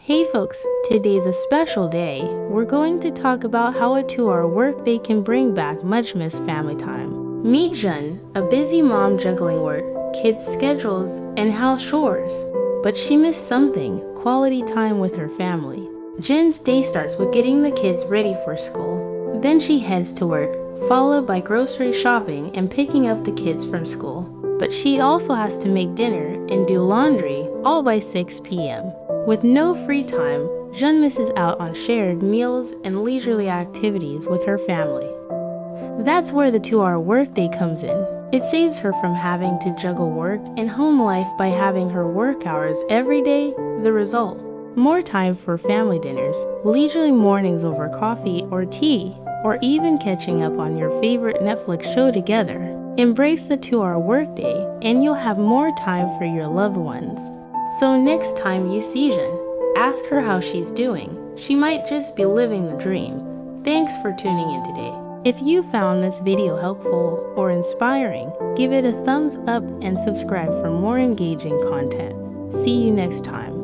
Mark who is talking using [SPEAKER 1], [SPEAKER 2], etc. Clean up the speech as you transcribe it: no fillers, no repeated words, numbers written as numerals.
[SPEAKER 1] Hey folks, today's a special day. We're going to talk about how a 2-hour workday can bring back much missed family time. Meet Jun, a busy mom juggling work, kids' schedules, and house chores. But she missed something, quality time with her family. Jen's day starts with getting the kids ready for school. Then she heads to work, followed by grocery shopping and picking up the kids from school. But she also has to make dinner and do laundry, all by 6 p.m. With no free time, Jun misses out on shared meals and leisurely activities with her family. That's where the 2-hour workday comes in. It saves her from having to juggle work and home life by having her work hours every day. The result: more time for family dinners, leisurely mornings over coffee or tea, or even catching up on your favorite Netflix show together. Embrace the 2-hour workday and you'll have more time for your loved ones. So next time you see Jen, ask her how she's doing. She might just be living the dream. Thanks for tuning in today. If you found this video helpful or inspiring, give it a thumbs up and subscribe for more engaging content. See you next time.